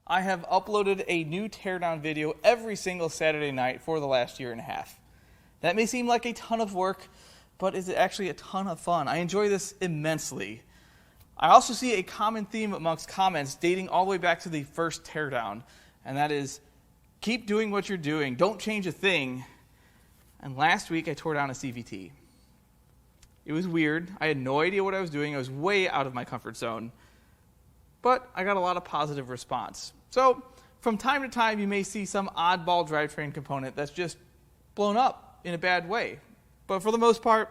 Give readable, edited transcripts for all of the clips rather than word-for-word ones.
I have uploaded a new teardown video every single Saturday night for the last year and a half. That may seem like a ton of work, but it's actually a ton of fun. I enjoy this immensely. I also see a common theme amongst comments dating all the way back to the first teardown, and that is, keep doing what you're doing, don't change a thing. And last week I tore down a CVT. It was weird. I had no idea what I was doing. I was way out of my comfort zone. But I got a lot of positive response. So from time to time, you may see some oddball drivetrain component that's just blown up in a bad way. But for the most part,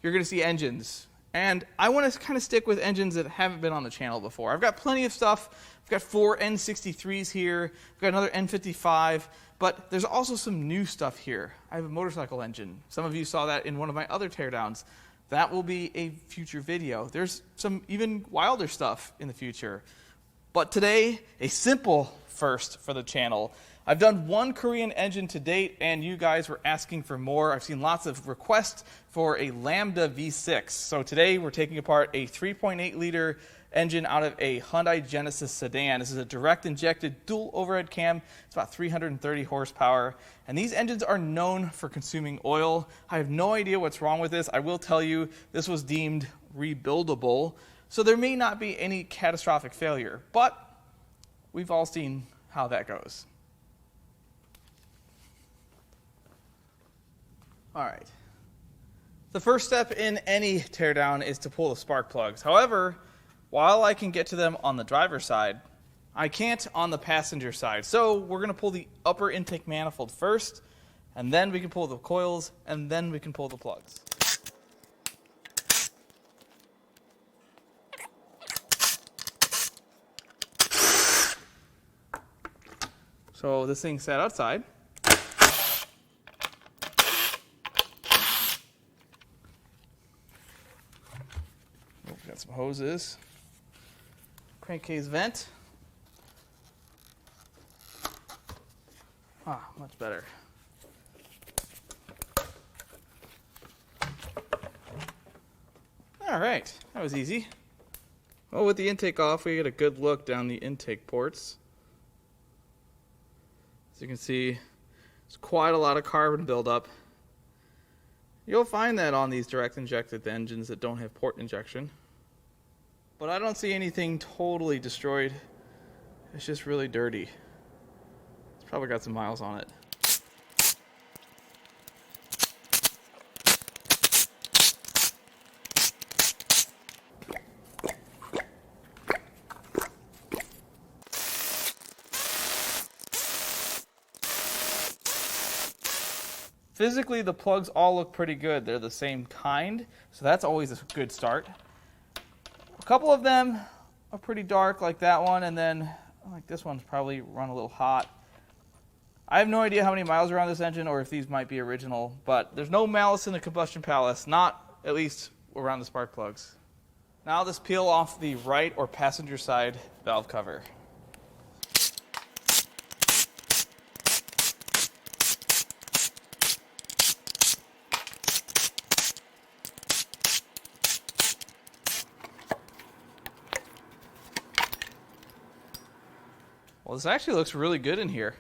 you're going to see engines. And I want to kind of stick with engines that haven't been on the channel before. I've got plenty of stuff. I've got 4 N63s here. I've got another N55. But there's also some new stuff here. I have a motorcycle engine. Some of you saw that in one of my other teardowns. That will be a future video. There's some even wilder stuff in the future. But today, a simple first for the channel. I've done 1 Korean engine to date, and you guys were asking for more. I've seen lots of requests for a Lambda V6. So today, we're taking apart a 3.8 liter engine out of a Hyundai Genesis sedan. This is a direct injected dual overhead cam. It's about 330 horsepower. And these engines are known for consuming oil. I have no idea what's wrong with this. I will tell you, this was deemed rebuildable. So there may not be any catastrophic failure, but we've all seen how that goes. All right. The first step in any teardown is to pull the spark plugs. However, while I can get to them on the driver's side, I can't on the passenger side. So we're going to pull the upper intake manifold first, and then we can pull the coils, and then we can pull the plugs. So this thing sat outside. Got some hoses. Crankcase vent. Much better. All right, that was easy. Well, with the intake off, we get a good look down the intake ports. As you can see, there's quite a lot of carbon buildup. You'll find that on these direct injected engines that don't have port injection. But I don't see anything totally destroyed. It's just really dirty. It's probably got some miles on it. Physically, the plugs all look pretty good. They're the same kind, so that's always a good start. A couple of them are pretty dark, like that one, and then like this one's probably run a little hot. I have no idea how many miles are on this engine or if these might be original, but there's no malice in the combustion palace, not at least around the spark plugs. Now let's peel off the right or passenger side valve cover. Well, this actually looks really good in here.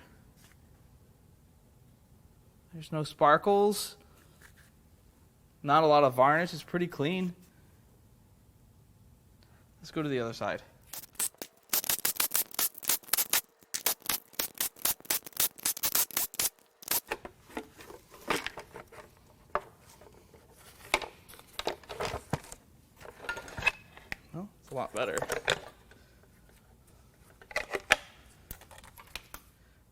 There's no sparkles. Not a lot of varnish. It's pretty clean. Let's go to the other side. Well, it's a lot better.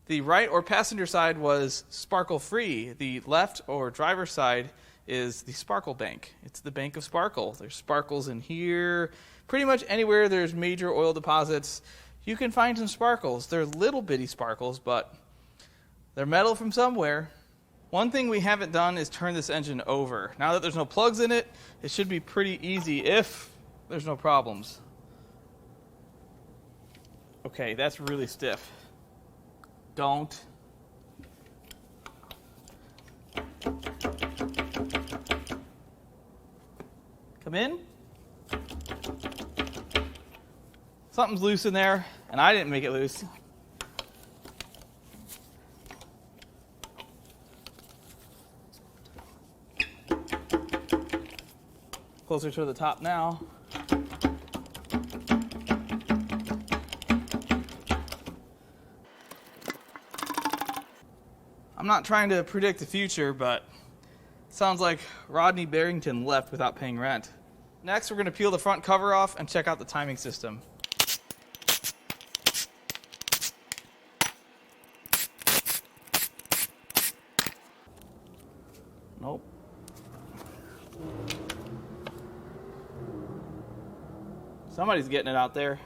The right or passenger side was sparkle free. The left or driver's side is the sparkle bank. It's the bank of sparkle. There's sparkles in here. Pretty much anywhere there's major oil deposits, you can find some sparkles. They're little bitty sparkles, but they're metal from somewhere. One thing we haven't done is turn this engine over. Now that there's no plugs in it, it should be pretty easy if there's no problems. Okay, that's really stiff. Don't. Come in. Something's loose in there, and I didn't make it loose. closer to the top now. I'm not trying to predict the future, but it sounds like Rodney Barrington left without paying rent. Next, we're going to peel the front cover off and check out the timing system. Nope. Somebody's getting it out there.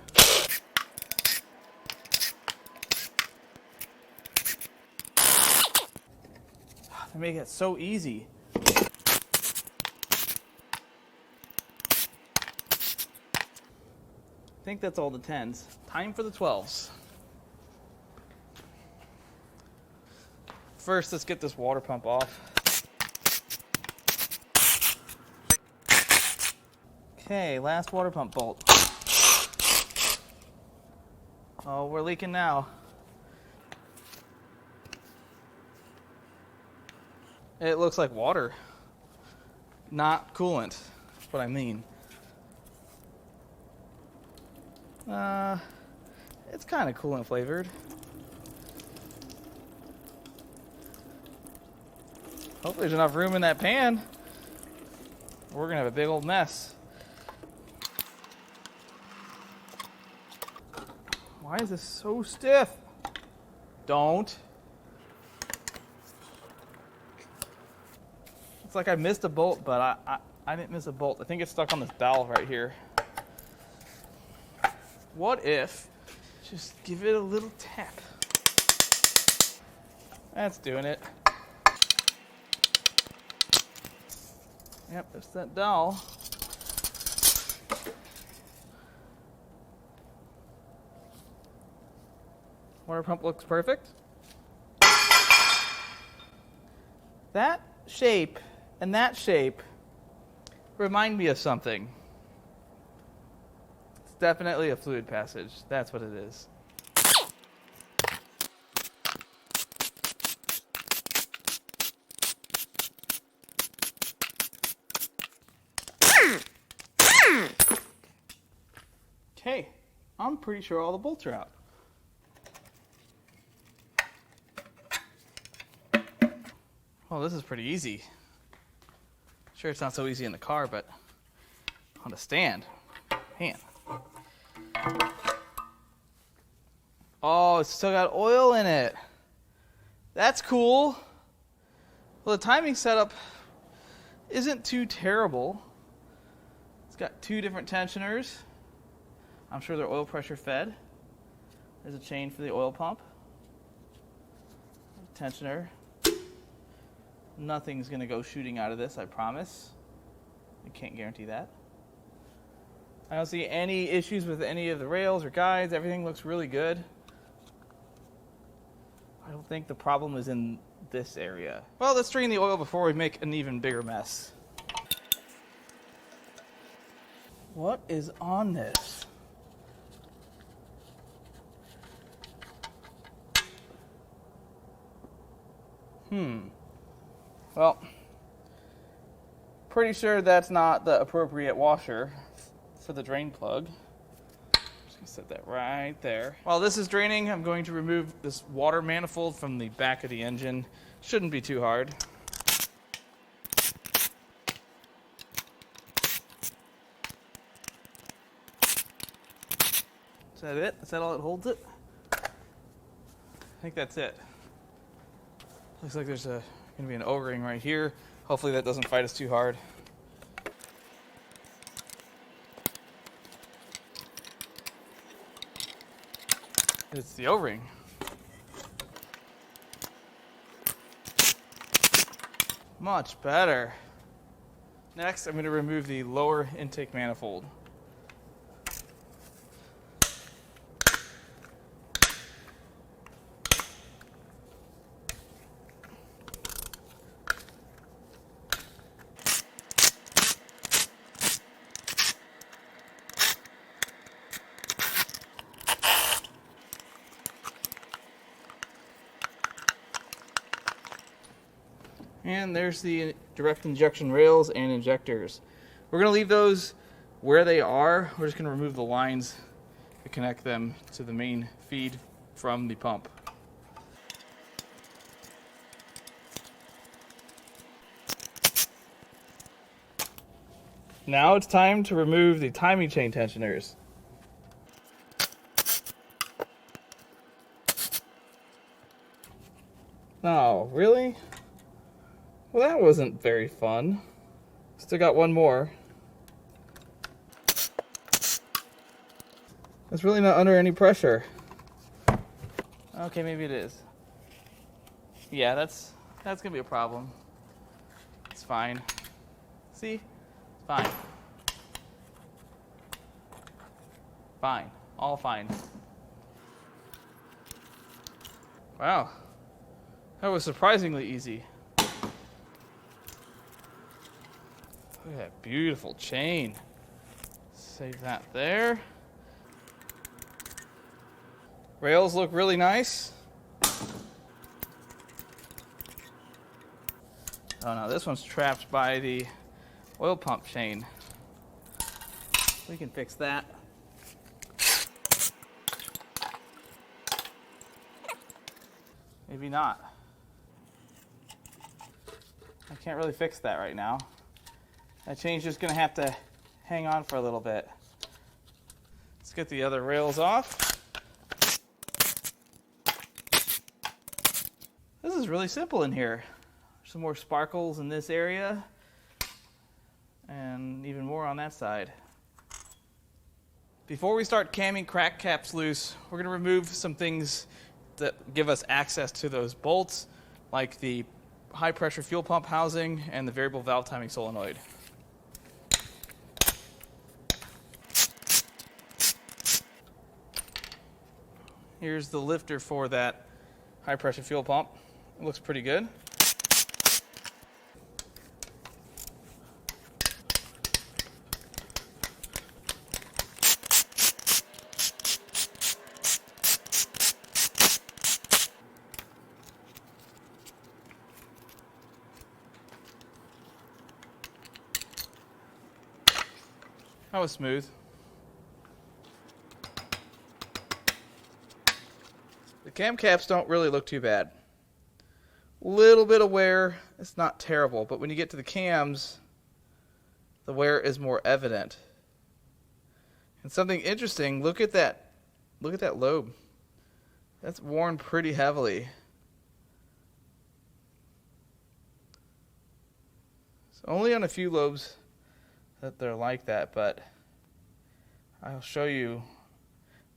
They make it so easy. I think that's all the 10s. Time for the 12s. First, let's get this water pump off. Okay, last water pump bolt. Oh, we're leaking now. It looks like water, not coolant. That's what I mean. It's kind of coolant flavored. Hopefully there's enough room in that pan. We're gonna have a big old mess. Why is this so stiff? Don't. It's like I missed a bolt, but I didn't miss a bolt. I think it's stuck on this valve right here. What if, just give it a little tap. That's doing it. Yep, it's that dowel. Water pump looks perfect. That shape and that shape remind me of something. It's definitely a fluid passage. That's what it is. Okay, I'm pretty sure all the bolts are out. Oh, this is pretty easy. Sure, it's not so easy in the car, but on the stand, man. Oh, it's still got oil in it. That's cool. Well, the timing setup isn't too terrible. It's got two different tensioners. I'm sure they're oil pressure fed. There's a chain for the oil pump. Tensioner. Nothing's going to go shooting out of this, I promise. I can't guarantee that. I don't see any issues with any of the rails or guides. Everything looks really good. I don't think the problem is in this area. Well, let's drain the oil before we make an even bigger mess. What is on this? Well, pretty sure that's not the appropriate washer for the drain plug. Just gonna set that right there. While this is draining, I'm going to remove this water manifold from the back of the engine. Shouldn't be too hard. Is that it? Is that all that holds it? I think that's it. Looks like there's going to be an O-ring right here. Hopefully that doesn't fight us too hard. It's the O-ring. Much better. Next, I'm going to remove the lower intake manifold. And there's the direct injection rails and injectors. We're going to leave those where they are. We're just going to remove the lines to connect them to the main feed from the pump. Now it's time to remove the timing chain tensioners. Oh, really? Well, that wasn't very fun. Still got one more. It's really not under any pressure. Okay, maybe it is. Yeah, that's gonna be a problem. It's fine. See? It's fine. Fine. All fine. Wow. That was surprisingly easy. Look at that beautiful chain. Save that there. Rails look really nice. Oh no, this one's trapped by the oil pump chain. We can fix that. Maybe not. I can't really fix that right now. That chain's just gonna have to hang on for a little bit. Let's get the other rails off. This is really simple in here. Some more sparkles in this area, and even more on that side. Before we start camming crack caps loose, we're going to remove some things that give us access to those bolts, like the high pressure fuel pump housing and the variable valve timing solenoid. Here's the lifter for that high pressure fuel pump. It looks pretty good. That was smooth. The cam caps don't really look too bad. Little bit of wear, it's not terrible, but when you get to the cams, the wear is more evident. And something interesting, look at that lobe. That's worn pretty heavily. It's only on a few lobes that they're like that, but I'll show you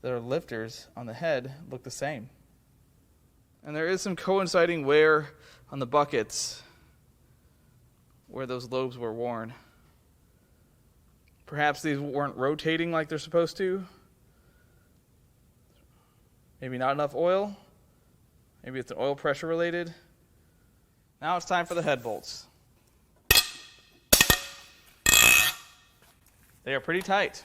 their lifters on the head look the same. And there is some coinciding wear on the buckets where those lobes were worn. Perhaps these weren't rotating like they're supposed to. Maybe not enough oil. Maybe it's oil pressure related. Now it's time for the head bolts. They are pretty tight.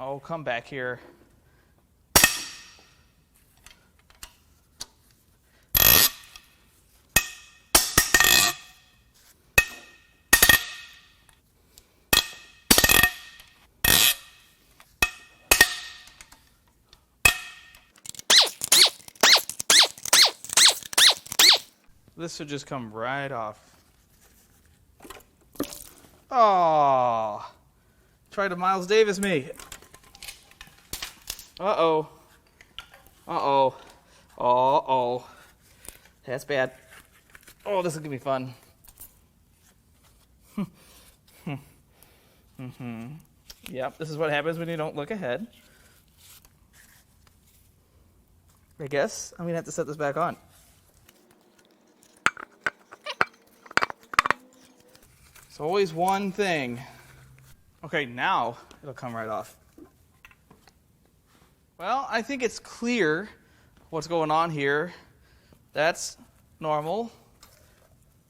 Oh, come back here. This should just come right off. Oh, try to Miles Davis me. Uh-oh. Uh-oh. Uh-oh. That's bad. Oh, this is going to be fun. Yep, this is what happens when you don't look ahead. I guess I'm going to have to set this back on. It's always one thing. Okay, now it'll come right off. Well, I think it's clear what's going on here. That's normal.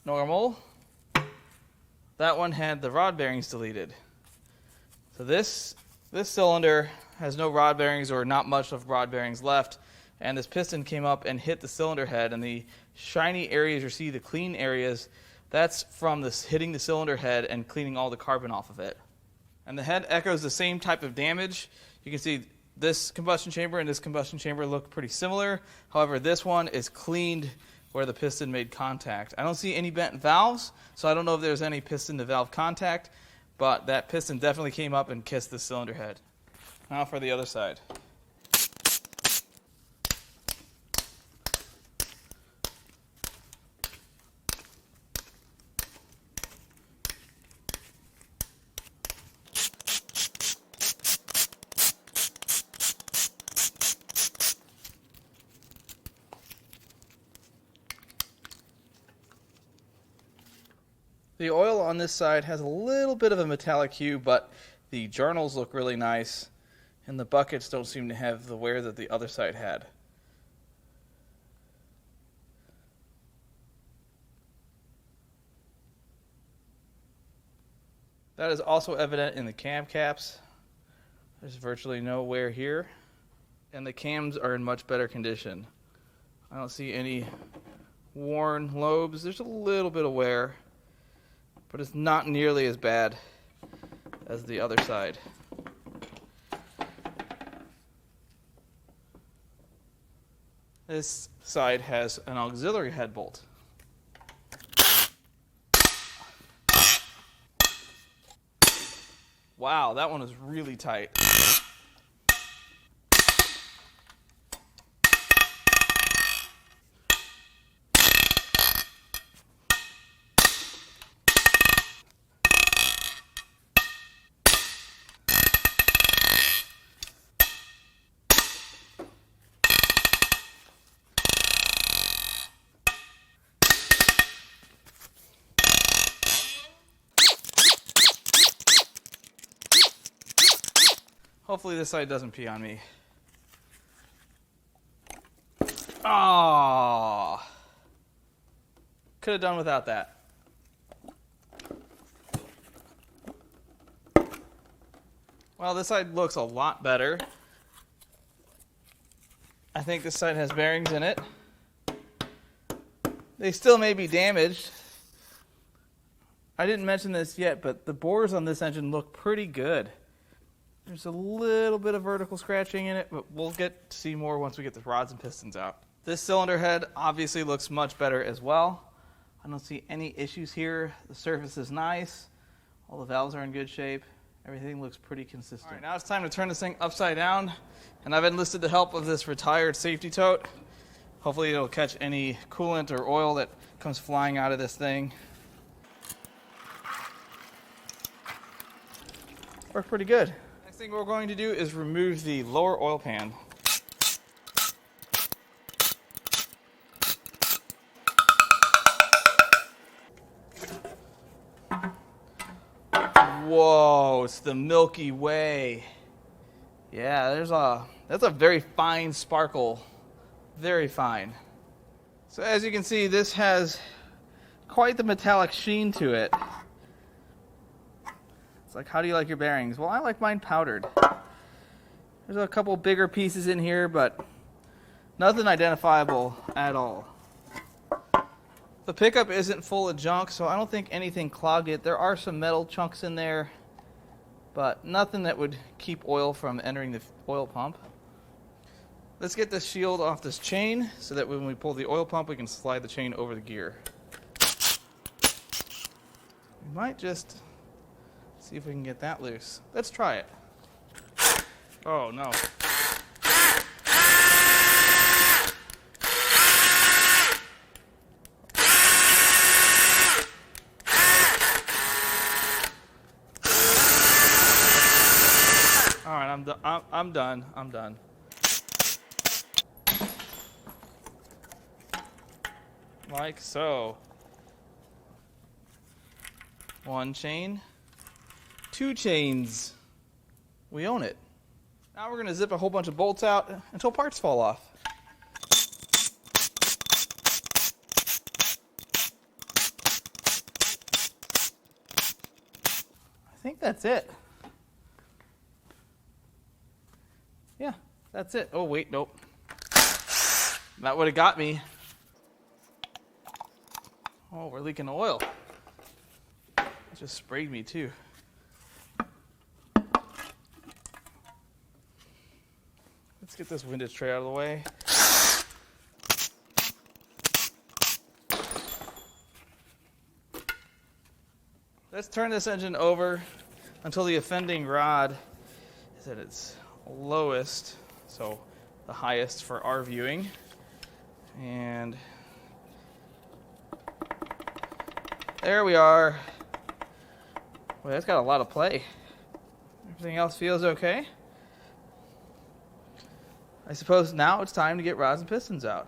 Normal. That one had the rod bearings deleted. So this cylinder has no rod bearings or not much of rod bearings left. and this piston came up and hit the cylinder head, and the shiny areas you see, the clean areas, that's from this hitting the cylinder head and cleaning all the carbon off of it. And the head echoes the same type of damage. You can see this combustion chamber and this combustion chamber look pretty similar. However, this one is cleaned where the piston made contact. I don't see any bent valves, so I don't know if there's any piston to valve contact, but that piston definitely came up and kissed the cylinder head. Now for the other side. The oil on this side has a little bit of a metallic hue, but the journals look really nice, and the buckets don't seem to have the wear that the other side had. That is also evident in the cam caps. There's virtually no wear here, and the cams are in much better condition. I don't see any worn lobes. There's a little bit of wear, but it's not nearly as bad as the other side. This side has an auxiliary head bolt. Wow, that one is really tight. Hopefully this side doesn't pee on me. Ah, could have done without that. Well, this side looks a lot better. I think this side has bearings in it. They still may be damaged. I didn't mention this yet, but the bores on this engine look pretty good. There's a little bit of vertical scratching in it, but we'll get to see more once we get the rods and pistons out. This cylinder head obviously looks much better as well. I don't see any issues here. The surface is nice. All the valves are in good shape. Everything looks pretty consistent. All right, now it's time to turn this thing upside down, and I've enlisted the help of this retired safety tote. Hopefully it'll catch any coolant or oil that comes flying out of this thing. Worked pretty good. Next thing we're going to do is remove the lower oil pan. Whoa, it's the Milky Way. Yeah, that's a very fine sparkle. Very fine. So as you can see, this has quite the metallic sheen to it. It's like, how do you like your bearings? Well, I like mine powdered. There's a couple bigger pieces in here, but nothing identifiable at all. The pickup isn't full of junk, so I don't think anything clogged it. There are some metal chunks in there, but nothing that would keep oil from entering the oil pump. Let's get this shield off this chain so that when we pull the oil pump, we can slide the chain over the gear. We might just see if we can get that loose. Let's try it. Oh no. All right, I'm done. Like so. One chain, two chains. We own it. Now we're going to zip a whole bunch of bolts out until parts fall off. I think that's it. Yeah, that's it. Oh wait, nope. That would have got me. Oh, we're leaking oil. It just sprayed me too. Let's get this windage tray out of the way. Let's turn this engine over until the offending rod is at its lowest, so the highest for our viewing. And there we are. Well, that's got a lot of play. Everything else feels okay. I suppose now it's time to get rods and pistons out.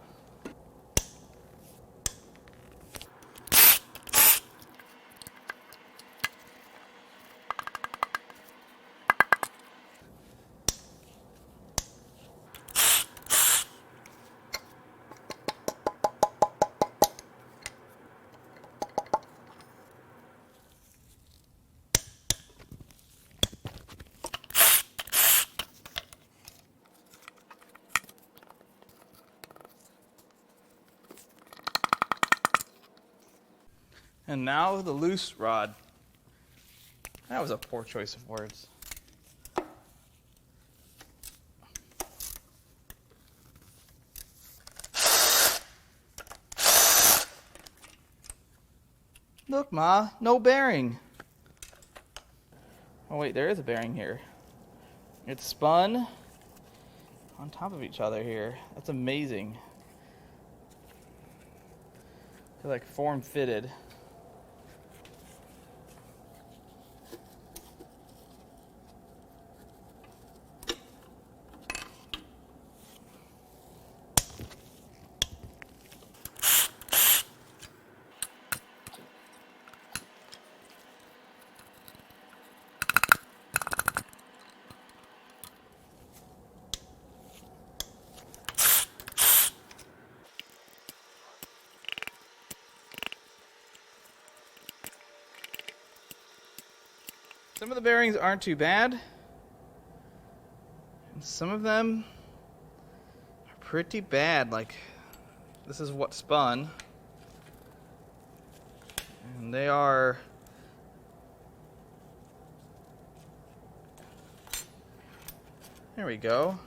And now the loose rod. That was a poor choice of words. Look, Ma, no bearing. Oh wait, there is a bearing here. It's spun on top of each other here. That's amazing. They're like form-fitted. Some of the bearings aren't too bad. And some of them are pretty bad. Like, this is what spun. And they are... There we go.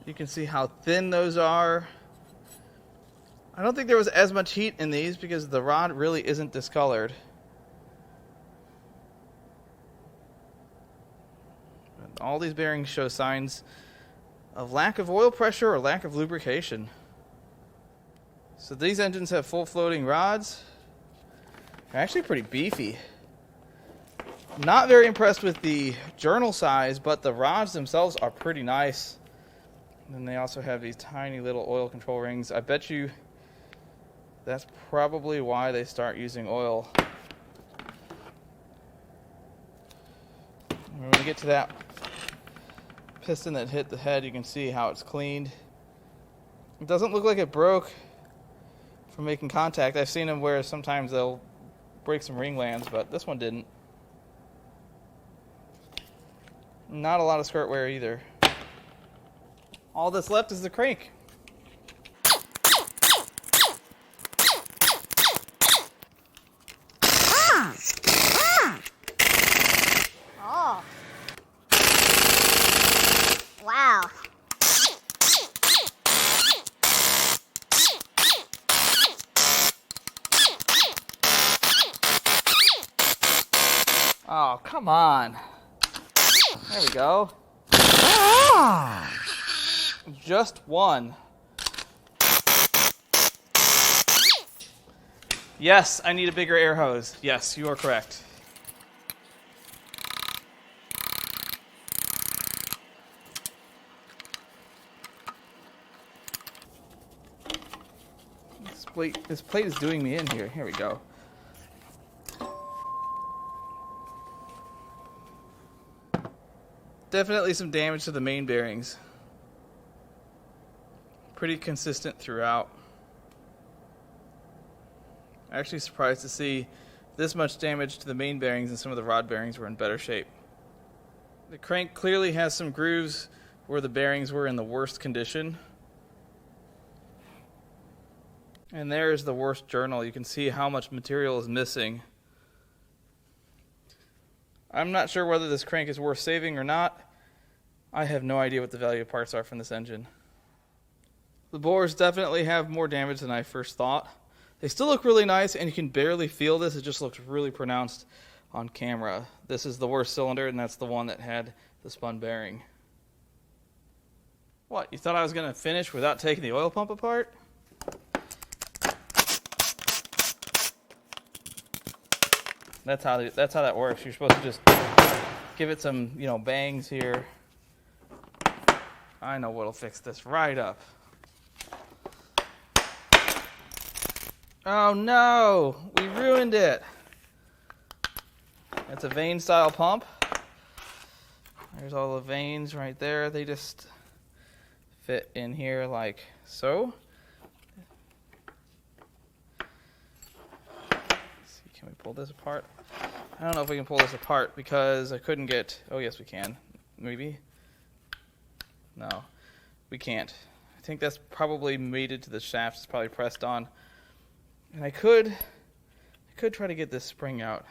You can see how thin those are. I don't think there was as much heat in these because the rod really isn't discolored. All these bearings show signs of lack of oil pressure or lack of lubrication. So these engines have full floating rods. They're actually pretty beefy. Not very impressed with the journal size, but the rods themselves are pretty nice. And then they also have these tiny little oil control rings. I bet you that's probably why they start using oil. When we get to that piston that hit the head, you can see how it's cleaned. It doesn't look like it broke from making contact. I've seen them where sometimes they'll break some ring lands, but this one didn't. Not a lot of skirt wear either. All that's left is the crank. Oh. Wow. Oh, come on. There we go. Just one. Yes, I need a bigger air hose. Yes, you are correct. This plate is doing me in here. Here we go. Definitely some damage to the main bearings. Pretty consistent throughout. Actually surprised to see this much damage to the main bearings, and some of the rod bearings were in better shape. The crank clearly has some grooves where the bearings were in the worst condition. And there's the worst journal. You can see how much material is missing. I'm not sure whether this crank is worth saving or not. I have no idea what the value of parts are from this engine. The bores definitely have more damage than I first thought. They still look really nice, and you can barely feel this. It just looks really pronounced on camera. This is the worst cylinder, and that's the one that had the spun bearing. What, you thought I was going to finish without taking the oil pump apart? That's how that works. You're supposed to just give it some, bangs here. I know what'll fix this right up. Oh no, we ruined it. It's a vane style pump. There's all the vanes right there. They just fit in here like so. Let's see, can we pull this apart? I don't know if we can pull this apart because I couldn't get, oh yes we can, maybe. No, we can't. I think that's probably mated to the shaft. It's probably pressed on. And I could try to get this spring out.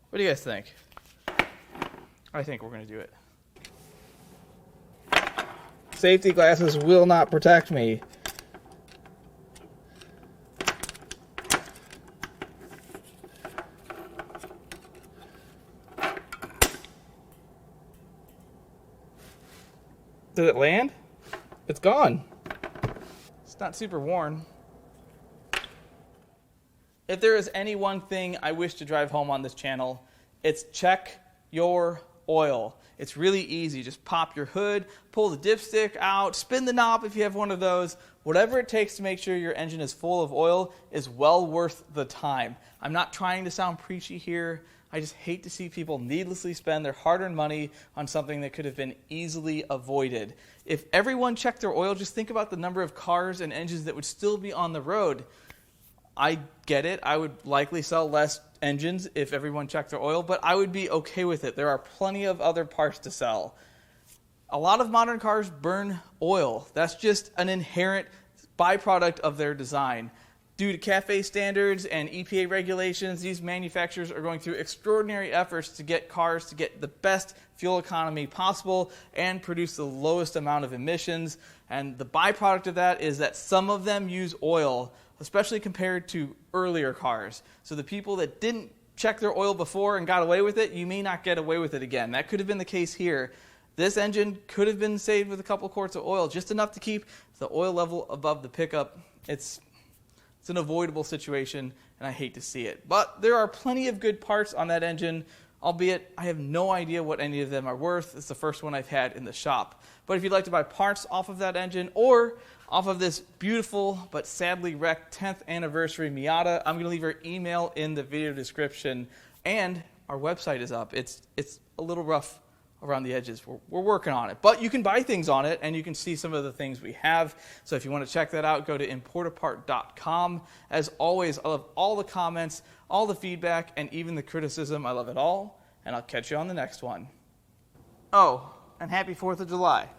What do you guys think? I think we're going to do it. Safety glasses will not protect me. Did it land? It's gone. It's not super worn. If there is any one thing I wish to drive home on this channel, it's check your oil. It's really easy. Just pop your hood, pull the dipstick out, spin the knob if you have one of those. Whatever it takes to make sure your engine is full of oil is well worth the time. I'm not trying to sound preachy here. I just hate to see people needlessly spend their hard-earned money on something that could have been easily avoided. If everyone checked their oil, just think about the number of cars and engines that would still be on the road. I get it. I would likely sell less engines if everyone checked their oil, but I would be okay with it. There are plenty of other parts to sell. A lot of modern cars burn oil. That's just an inherent byproduct of their design. Due to CAFE standards and EPA regulations, these manufacturers are going through extraordinary efforts to get cars to get the best fuel economy possible and produce the lowest amount of emissions. And the byproduct of that is that some of them use oil, especially compared to earlier cars. So the people that didn't check their oil before and got away with it, you may not get away with it again. That could have been the case here. This engine could have been saved with a couple quarts of oil, just enough to keep the oil level above the pickup. It's an avoidable situation, and I hate to see it. But there are plenty of good parts on that engine, albeit I have no idea what any of them are worth. It's the first one I've had in the shop. But if you'd like to buy parts off of that engine or off of this beautiful but sadly wrecked 10th anniversary Miata, I'm going to leave our email in the video description, and our website is up. It's a little rough around the edges. We're working on it. But you can buy things on it, and you can see some of the things we have. So if you want to check that out, go to Importapart.com. As always, I love all the comments, all the feedback, and even the criticism. I love it all, and I'll catch you on the next one. Oh, and happy 4th of July.